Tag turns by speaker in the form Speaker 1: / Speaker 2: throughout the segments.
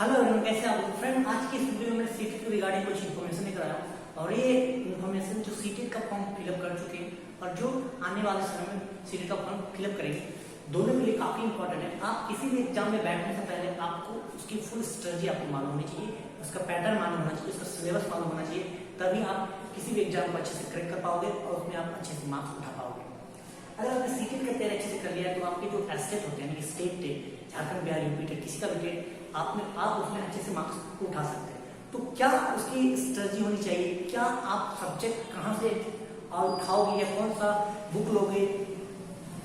Speaker 1: Hello everyone, कैसे आप लोग? फ्रेंड, आज की इस वीडियो में सीटेट के रिगार्डिंग कुछ इन्फॉर्मेशन लेकर आया हूं और ये इन्फॉर्मेशन जो सीटेट का फॉर्म फिलअप कर चुके हैं और जो आने वाले समय में सीटेट का फॉर्म फिलअप करेंगे, दोनों के लिए काफी इंपॉर्टेंट है। आप किसी भी एग्जाम में बैठने से पहले आपको उसकी फुल स्ट्रेटजी आपको मालूम होनी चाहिए, उसका पैटर्न मालूम होना चाहिए, उसका सिलेबस मालूम होना चाहिए, तभी आप किसी भी एग्जाम को अच्छे से क्रैक कर पाओगे और उसमें आप अच्छे से मार्क्स उठा पाओगे। अगर आपने सीटेट का तैयारी अच्छे से कर लिया है तो आपके जो एस्टेट होते हैं, state TET, Jharkhand, Bihar, UP TET, किसी का भी टेट आप उसमें अच्छे से मार्क्स उठा सकते हैं। तो क्या उसकी स्ट्रेटजी होनी चाहिए, क्या आप सब्जेक्ट कहाँ से उठाओगे या कौन सा बुक लोगे,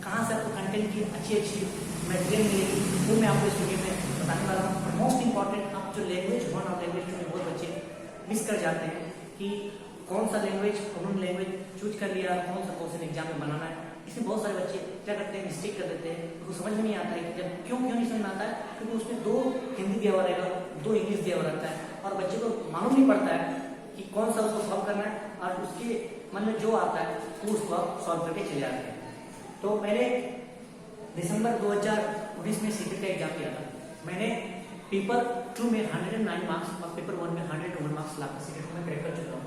Speaker 1: कहाँ से आपको कंटेंट की अच्छी मटेरियल मिलेगी, वो मैं आपको इस वीडियो में बताने वाला हूँ। मोस्ट इंपॉर्टेंट, आप जो लैंग्वेज वन और लैंग्वेज टू में बहुत बच्चे मिस कर जाते हैं कि कौन सा लैंग्वेज, उन्होंने लैंग्वेज चूज कर लिया, कौन सा क्वेश्चन एग्जाम में बनाना है। इसमें बहुत सारे बच्चे क्या करते हैं, मिस्टेक कर देते हैं, उनको समझ में नहीं आता है कि जब क्यों नहीं समझ में आता है, क्योंकि उसमें 2 हिंदी दिया हुआ रहेगा, 2 इंग्लिश दिया हुआ रहता है और बच्चे को मालूम नहीं पड़ता है कि कौन सा उसको सॉल्व करना है और उसके मन में जो आता है वो उसको आप सॉल्व करके चले जाते हैं। तो मैंने दिसंबर 2019 में सीटेट का एग्जाम दिया था। मैंने पेपर 2 में 109 मार्क्स और पेपर 1 में 101 मार्क्स लाकर सीटेट में क्रैक कर चुका हूँ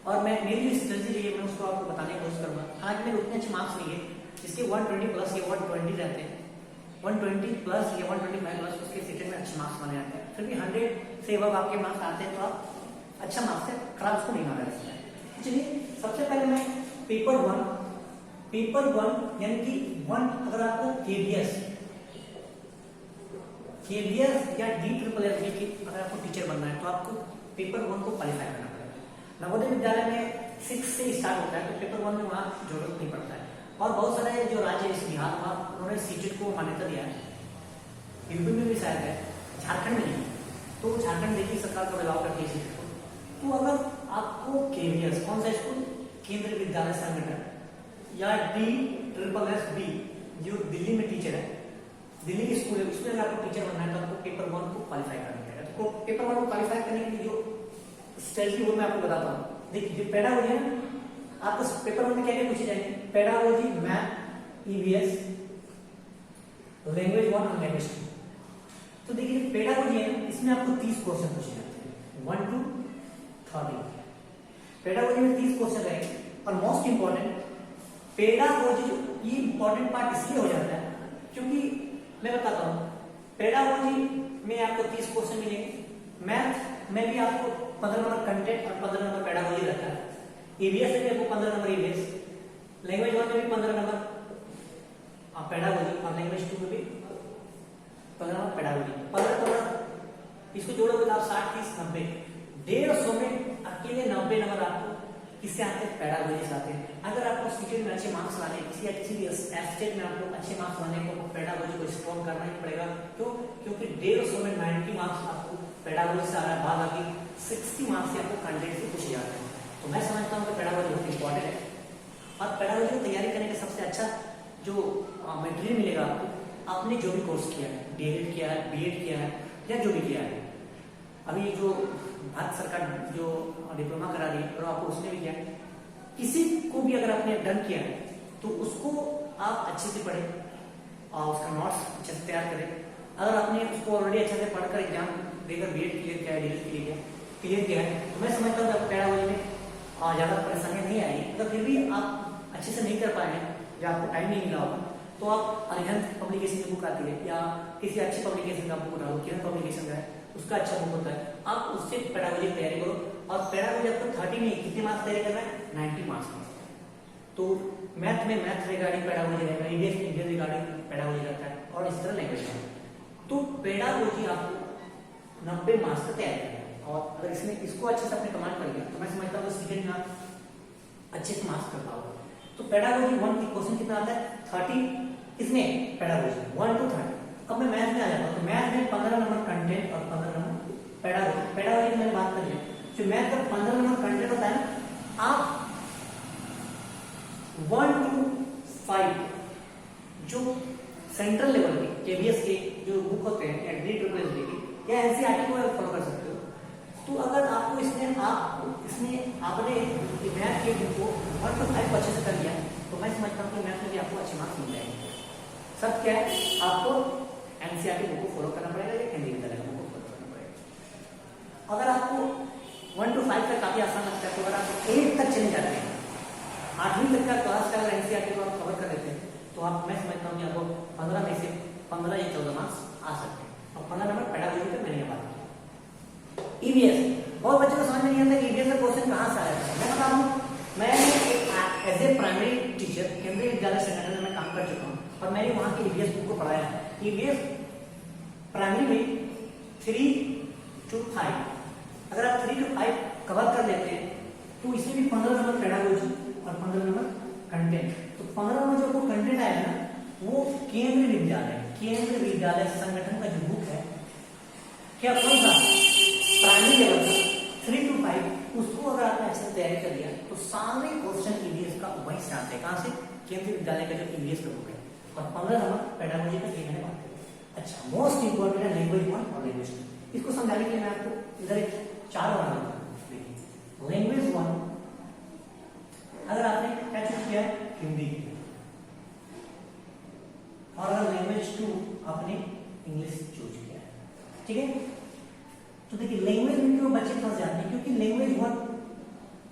Speaker 1: और मैं मेरी जो स्ट्रेटजी रही है मैं उसको आपको बताने की कोशिश करूंगा। हालांकि मेरे उतने अच्छे मार्क्स नहीं है, इसके 120 प्लस या 120 रहते हैं, 120 प्लस या 125 प्लस उसके सीटेट में अच्छे मार्क्स माने जाते हैं। फिर भी 100 से अब आपके मार्क्स आते हैं तो आप अच्छा मार्क्स है, खराब उसको नहीं माना जाता है। चलिए, सबसे पहले मैं पेपर वन यानी कि 1, अगर आपको केबीएस या DSSS की अगर आपको टीचर बनना है तो आपको पेपर 1 को क्वालिफाई करना पड़ेगा। नवोदय विद्यालय में 6 से स्टार्ट होता है तो पेपर 1 में वहां जरूरत नहीं पड़ता है। और बहुत सारे जो राज्य है बिहार, वहां उन्होंने सीटेट को मान्यता दिया है, यूपी में भी शायद है, झारखंड में नहीं। तो झारखंड देखिए सरकार को अलाउ करती है सीटेट को। तो अगर आपको केबीएस, कौन सा स्कूल, केंद्रीय विद्यालय संगठन, या DSSS जो दिल्ली में टीचर है, दिल्ली की स्कूल है, उसमें अगर आपको टीचर बनना है तो आपको पेपर 1 को क्वालिफाई करना पड़ेगा। तो पेपर 1 को क्वालिफाई करने के लिए जो स्ट्रेटजी वो मैं आपको बताता हूँ। देखिए, जो पेडागोजी है ना, आपको पेपर 1 में क्या क्या पूछे जाएंगे, पेडागोजी, मैथ, EVS, लैंग्वेज 1 और लैंग्वेज 2। तो देखिए, पेडागोजी है, इसमें आपको 30 क्वेश्चन पूछे जाते हैं, 1 to 30। पेडागोजी में 30 क्वेश्चन रहेंगे और मोस्ट इंपॉर्टेंट पेडागोजी, ये इंपॉर्टेंट पार्ट इसलिए हो जाता है क्योंकि मैं बताता हूँ, पेडागोजी में आपको 30 क्वेश्चन मिलेंगे, मैथ में भी आपको 15 नंबर कंटेंट और 15 नंबर पेडागोजी रहता है, EVS में भी आपको 15 नंबर EVS, लैंग्वेज 1 में भी 15 नंबर पेडागोजी और लैंग्वेज 2 में भी 15 नंबर पेडागोजी। 15 इसको जोड़ोगे तो आप 60, 30, 90, 150 में अकेले 90 नंबर आपको किससे आते हैं, पेडागोजी से आते हैं। अगर आपको सीटेट में अच्छे मार्क्स लाने, किसी भी एस्टेट में आपको अच्छे मार्क्स लाने को पेडागोजी को स्ट्रॉन्ग करना ही पड़ेगा। क्यों? क्योंकि 150 में 90 मार्क्स आपको पेडागोजी से आ रहा है, बाद बाकी 60 मार्क्स से आपको कंटेंट से पूछे जाते हैं। तो मैं समझता हूँ कि पेडागोजी बहुत इंपॉर्टेंट है और पेडागोजी की तैयारी करने का सबसे अच्छा जो मटेरियल मिलेगा आपको, आपने जो भी कोर्स किया है, DELED किया है, BEd किया है या जो भी किया है, अभी जो भारत सरकार जो डिप्लोमा करा रही है और आपको उसने भी किया है, किसी को भी अगर आपने डन किया है तो उसको आप अच्छे से पढ़ें और उसका नोट्स अच्छे से तैयार करें। अगर आपने उसको ऑलरेडी अच्छे से पढ़कर एग्जाम देकर BEd क्लियर किया है, DELED क्लियर किया है, तो मैं समझता हूँ कि पेडागोजी में ज्यादा परेशानियां नहीं आएगी। अगर फिर भी आप अच्छे से नहीं कर पाए हैं या आपको टाइम नहीं मिला होगा तो आप अरिहंत पब्लिकेशन की बुक आती है या किसी अच्छे पब्लिकेशन का बुक उठाओ, किरण पब्लिकेशन का है, उसका अच्छा बुक होता है, आप उससे पेडागोजी की तैयारी करो। और पेडागोजी आपको 30 में कितने मार्क्स तैयारी करना है, 90 मार्क्स। तो मैथ में मैथ रिगार्डिंग पेडागोजी रहेगा, EVS रिगार्डिंग पेडागोजी रहता है और इस तरह लैंग्वेज में। तो पेडागोजी आपको 90 मार्क्स का तैयारी करना है और अगर इसको अच्छे से अपने कमांड कर लिया तो मैं समझता हूँ सीटेट में आप अच्छे से मार्क्स कर पाओगे। तो पेडागोजी 1 की क्वेश्चन कितना आता है, 30, इसमें पेडागोजी 1 to 30। अब मैं मैथ में आ जाता हूँ, तो मैथ में 15 नंबर कंटेंट और 15 नंबर पेडागोजी। पेडागोजी की मैंने बात कर ली, जो मैथ का 15 नंबर कंटेंट होता है ना, आप 1 to 5 जो सेंट्रल लेवल के KBS के जो बुक होते हैं या DSSS या NCERT को फॉलो कर सकते हो। तो अगर आपको इसमें आपने मैथ के बुक को 1 to 5 अच्छे से कर लिया तो मैं समझता हूँ कि मैथ में भी आपको अच्छे मार्क्स मिल जाएंगे। सब क्या है, आपको NCERT बुक को फॉलो करना पड़ेगा या केंद्रीय विद्यालय का बुक को काफी आसान लगता है। तो अगर आप 8 तक चले जाते हैं, 8वीं तक का क्लास का अगर एनसीईआरटी को आप कवर कर लेते हैं तो आप, मैं समझता हूँ कि आपको 15 में से 15 या 14 मार्क्स आ सकते हैं। और 15 नंबर पेडागोजी पे मैंने ये बात की। ईवीएस, बहुत बच्चों को समझ में नहीं आता कि ईवीएस का क्वेश्चन कहाँ से आया है। मैं बता रहा हूँ, मैं एज ए प्राइमरी टीचर केंद्रीय विद्यालय संगठन में काम कर चुका हूँ और मैंने वहाँ के ईवीएस बुक को पढ़ाया है। ईवीएस प्राइमरी में 3 to 5, अगर आप 3 to 5 कवर कर लेते हैं तो इसमें भी 15 नंबर पेडागोजी और 15 नंबर कंटेंट। तो 15 नंबर जो कंटेंट आएगा ना, वो केंद्रीय विद्यालय संगठन का जो बुक है, क्या कौन सा प्राइमरी लेवल का 3 to 5, उसको अगर आपने अच्छे से तैयारी कर लिया तो सारे क्वेश्चन ईवीएस का वहीं से आते हैं। कहां से? केंद्रीय विद्यालय का जो ईवीएस का बुक है। और 15 नंबर पेडागोजी का ये मैंने बात करी। अच्छा, मोस्ट इंपोर्टेंट है लैंग्वेज 1 और लैंग्वेज 2। इसको समझाने के लिए मैं आपको इधर एक चार बना दूंगा। लैंग्वेज 1, अगर आपने क्या चूज किया है? हिंदी। और अगर लैंग्वेज 2 आपने इंग्लिश चूज किया है, ठीक है। तो देखिए लैंग्वेज में क्यों बच्चे फंस जाते हैं, क्योंकि लैंग्वेज 1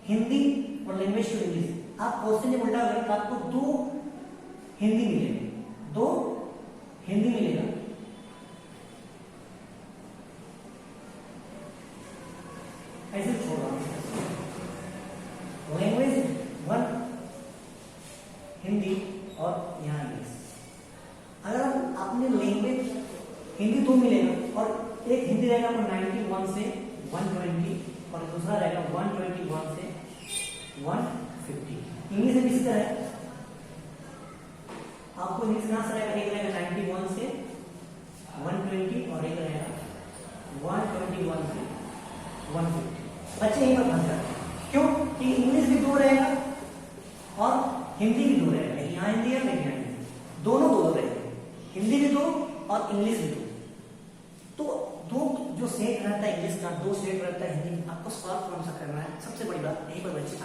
Speaker 1: हिंदी और लैंग्वेज 2 इंग्लिश। आप क्वेश्चन जब उल्टा करें तो आपको 2 हिंदी मिलेगा, 2 हिंदी मिलेगा, ऐसे छोड़ रहा हूं। लैंग्वेज 1 हिंदी और यहाँ इंग्लिश। अगर आपने लैंग्वेज हिंदी 2 मिलेगा और एक हिंदी रहेगा आपको 91 से 120 और दूसरा रहेगा 121 से 150। इंग्लिश में इसी तरह आपको इंग्लिश कहां से रहेगा? एक रहेगा 91 से 120 और एक रहेगा 121 से 150। बच्चे यहीं पर फंस जाते हैं। क्यों? कि इंग्लिश भी 2 रहेगा और हिंदी भी 2 रहेगा। लेकिन यहाँ हिंदी है, लेकिन यहाँ हिंदी, दोनों 2 रहेगा। हिंदी भी 2 और इंग्लिश भी 2। तो 2 जो सेट रहता है इंग्लिश का, 2 सेट रहता है हिंदी। आपको सॉल्व कौन सा करना है? सबसे बड़ी बात यहीं पर बच्चे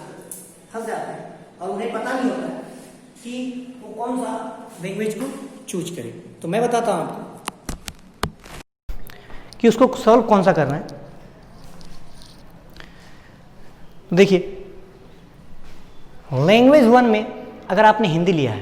Speaker 1: फंस जाते हैं और उन्हें पता नहीं होता है कि वो कौन सा लैंग्वेज को चूज करे। तो मैं बताता हूं आपको कि उसको सॉल्व कौन सा करना है। देखिए लैंग्वेज 1 में अगर आपने हिंदी लिया है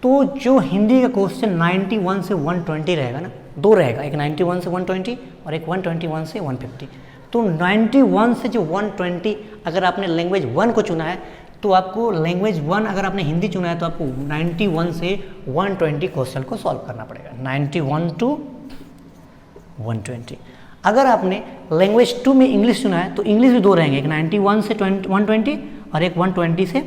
Speaker 1: तो जो हिंदी का क्वेश्चन 91 से 120 रहेगा ना, 2 रहेगा, एक 91 से 120 और एक 121 से 150। तो 91 से जो 120 अगर आपने लैंग्वेज 1 को चुना है तो आपको लैंग्वेज 1 अगर आपने हिंदी चुना है तो आपको 91 से 120 क्वेश्चन को सॉल्व करना पड़ेगा, 91 to 120। अगर आपने लैंग्वेज 2 में इंग्लिश चुना है तो इंग्लिश भी 2 रहेंगे, एक 91 से 120 और एक 121 से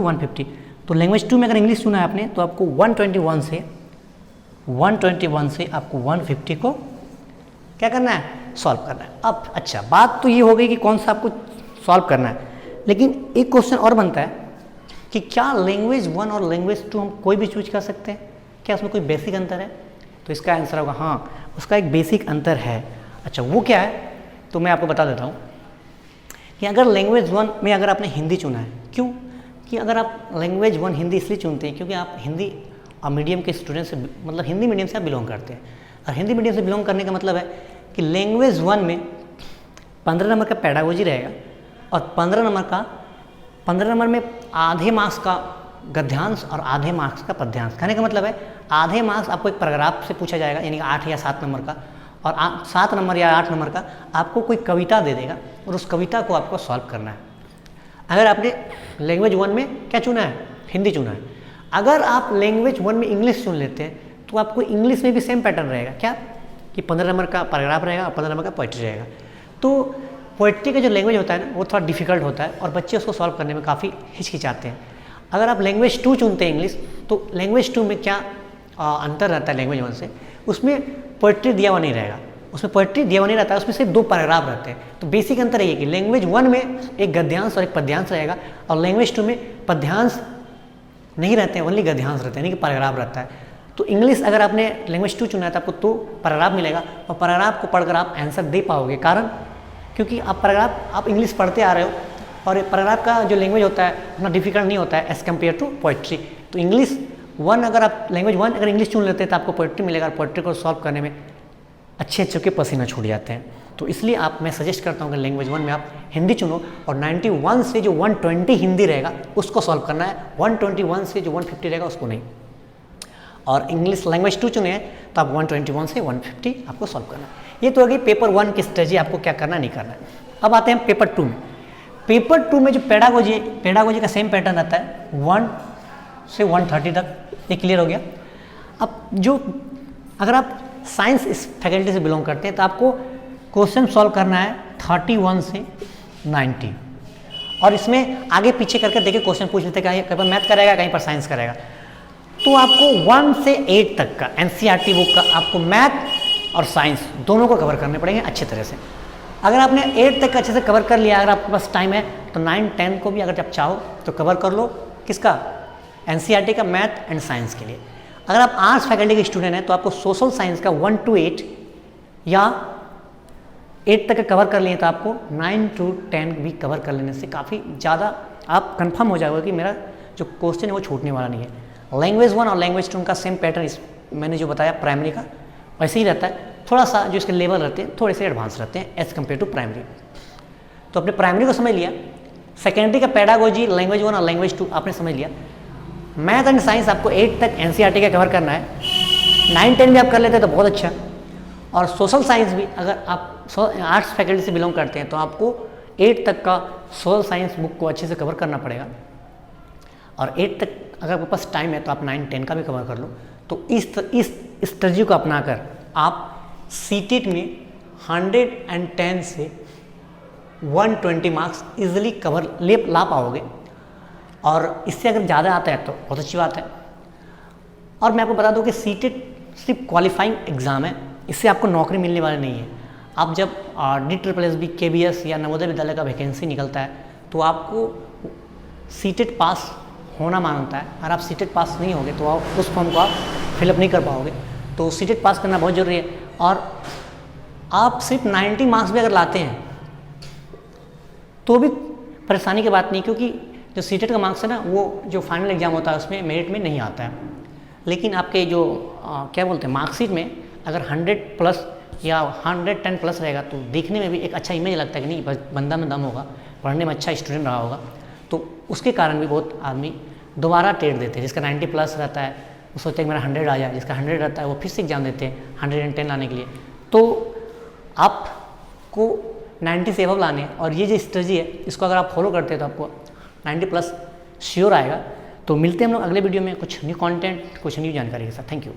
Speaker 1: 150। तो लैंग्वेज 2 में अगर इंग्लिश चुना है आपने तो आपको 121 से आपको 150 को क्या करना है? सॉल्व करना है। अब अच्छा, बात तो ये हो गई कि कौन सा आपको सॉल्व करना है, लेकिन एक क्वेश्चन और बनता है कि क्या लैंग्वेज 1 और लैंग्वेज 2 हम कोई भी चूज कर सकते हैं? क्या उसमें कोई बेसिक अंतर है? तो इसका आंसर होगा हाँ, उसका एक बेसिक अंतर है। अच्छा, वो क्या है? तो मैं आपको बता देता हूँ कि अगर लैंग्वेज 1 में अगर आपने हिंदी चुना है, क्यों कि अगर आप लैंग्वेज 1 हिंदी इसलिए चुनते हैं क्योंकि आप हिंदी मीडियम के स्टूडेंट से, मतलब हिंदी मीडियम से आप बिलोंग करते हैं। और हिंदी मीडियम से बिलोंग करने का मतलब है कि लैंग्वेज 1 में 15 नंबर का पेडागोजी रहेगा और 15 नंबर में आधे मार्क्स का गद्यांश और आधे मार्क्स का पद्यांश। कहने का मतलब है आधे मार्क्स आपको एक पैराग्राफ से पूछा जाएगा, यानी 8 या 7 नंबर का, और 7 नंबर या 8 नंबर का आपको कोई कविता दे देगा और उस कविता को आपको सॉल्व करना है। अगर आपने लैंग्वेज 1 में क्या चुना है? हिंदी चुना है। अगर आप लैंग्वेज 1 में इंग्लिश चुन लेते हैं तो आपको इंग्लिश में भी सेम पैटर्न रहेगा, क्या कि 15 नंबर का पैराग्राफ रहेगा और 15 नंबर का पोइट्री रहेगा। तो पोइट्री का जो लैंग्वेज होता है ना, वो थोड़ा डिफिकल्ट होता है और बच्चे उसको सॉल्व करने में काफ़ी हिचकिचाते हैं। अगर आप लैंग्वेज 2 चुनते हैं इंग्लिश, तो लैंग्वेज 2 में क्या अंतर रहता है लैंग्वेज 1 से? उसमें पोइट्री दिया हुआ नहीं रहेगा, उसमें पोइट्री दिया हुआ नहीं रहता है, उसमें सिर्फ 2 पैराग्राफ रहते हैं। तो बेसिक अंतर ये कि लैंग्वेज 1 में एक गद्यांश और एक पद्यांश रहेगा और लैंग्वेज 2 में पद्यांश नहीं रहते हैं, ओनली गद्यांश रहते हैं, यानी कि पैराग्राफ रहता है। तो इंग्लिश अगर आपने लैंग्वेज 2 चुना है तो आपको 2 पैराग्राफ मिलेगा और पैराग्राफ को पढ़कर आप आंसर दे पाओगे। कारण क्योंकि आप पैराग्राफ आप इंग्लिश पढ़ते आ रहे हो और पैराग्राफ का जो लैंग्वेज होता है उतना डिफिकल्ट नहीं होता है एज कम्पेयर टू पोइट्री। तो इंग्लिश 1 अगर आप लैंग्वेज 1 अगर इंग्लिश चुन लेते हैं तो आपको पोइट्री मिलेगा और पोइट्री को सॉल्व करने में अच्छे के पसीना छूट जाते हैं। तो इसलिए मैं सजेस्ट करता हूँ कि लैंग्वेज 1 में आप हिंदी चुनो और 91 से जो 120 हिंदी रहेगा उसको सॉल्व करना है, 121 से जो 150 रहेगा उसको नहीं। और इंग्लिश लैंग्वेज 2 चुने हैं तो आप 121 से 150 आपको सॉल्व करना है। ये तो होगी पेपर 1 की स्ट्रेटजी, आपको क्या करना नहीं करना है। अब आते हैं पेपर 2 में। पेपर 2 में जो पेडागोजी का सेम पैटर्न रहता है 1 से 130 तक, ये क्लियर हो गया। अब जो अगर आप साइंस इस फैकल्टी से बिलोंग करते हैं तो आपको क्वेश्चन सॉल्व करना है 31 से 90, और इसमें आगे पीछे करके देखिए क्वेश्चन पूछ लेते हैं, कहीं पर मैथ करेगा कहीं पर साइंस करेगा। तो आपको 1 से 8 तक का एनसीईआरटी बुक का आपको मैथ और साइंस दोनों को कवर करने पड़ेंगे अच्छे तरह से। अगर आपने 8 तक अच्छे से कवर कर लिया, अगर आपके पास टाइम है तो 9, 10 को भी अगर आप चाहो तो कवर कर लो। किसका? एनसीईआरटी का मैथ एंड साइंस के लिए। अगर आप आर्ट्स फैकल्टी के स्टूडेंट हैं तो आपको सोशल साइंस का 1 to 8 या 8 तक कवर कर लिए तो आपको 9 to 10 भी कवर कर लेने से काफ़ी ज़्यादा आप कंफर्म हो जाएगा कि मेरा जो क्वेश्चन है वो छूटने वाला नहीं है। लैंग्वेज 1 और लैंग्वेज 2 का सेम पैटर्न मैंने जो बताया प्राइमरी का वैसे ही रहता है, थोड़ा सा जो इसके लेवल रहते हैं थोड़े से एडवांस रहते हैं एज़ कम्पेयर टू प्राइमरी। तो अपने प्राइमरी को समझ लिया, सेकेंडरी का पेडागोजी लैंग्वेज 1 और लैंग्वेज 2 आपने समझ लिया। मैथ एंड साइंस आपको 8 तक एनसीईआरटी का कवर करना है, 9, 10 भी आप कर लेते हैं तो बहुत अच्छा। और सोशल साइंस भी अगर आप आर्ट्स फैकल्टी से बिलोंग करते हैं तो आपको 8 तक का सोशल साइंस बुक को अच्छे से कवर करना पड़ेगा। और 8 तक अगर आपके पास टाइम है तो आप 9, 10 का भी कवर कर लो। तो इस स्ट्रेटजी को अपनाकर आप सीटेट में 110 से 120 मार्क्स इजीली ला पाओगे। और इससे अगर ज़्यादा आता है तो बहुत अच्छी बात है। और मैं आपको बता दूं कि सीटेट सिर्फ क्वालिफाइंग एग्ज़ाम है, इससे आपको नौकरी मिलने वाली नहीं है। आप जब DSSB, KBS या नवोदय विद्यालय का वैकेंसी निकलता है तो आपको सीटेट पास होना मांगता है। अगर आप सीटेट पास नहीं होगे तो आप उस फॉर्म को आप फिलअप नहीं कर पाओगे। तो सीटेट पास करना बहुत ज़रूरी है। और आप सिर्फ 90 मार्क्स भी अगर लाते हैं तो भी परेशानी की बात नहीं, क्योंकि जो सीटेट का मार्क्स है ना वो जो फाइनल एग्जाम होता है उसमें मेरिट में नहीं आता है। लेकिन आपके जो क्या बोलते हैं मार्कशीट में अगर 100+ या 110+ रहेगा तो देखने में भी एक अच्छा इमेज लगता है कि नहीं बंदा में दम होगा, पढ़ने में अच्छा स्टूडेंट रहा होगा। तो उसके कारण भी बहुत आदमी दोबारा टेट देते हैं। जिसका 90+ रहता है वो सोचते हैं कि मेरा 100 आ जाए, जिसका 100 रहता है वो फिर से एग्जाम देते हैं 110 लाने के लिए। तो आपको 90 से एबव लाने, और ये जो स्ट्रेटजी है इसको अगर आप फॉलो करते हैं तो आपको 90+ श्योर आएगा। तो मिलते हैं हम लोग अगले वीडियो में कुछ न्यू कंटेंट, कुछ न्यू जानकारी के साथ। Thank you.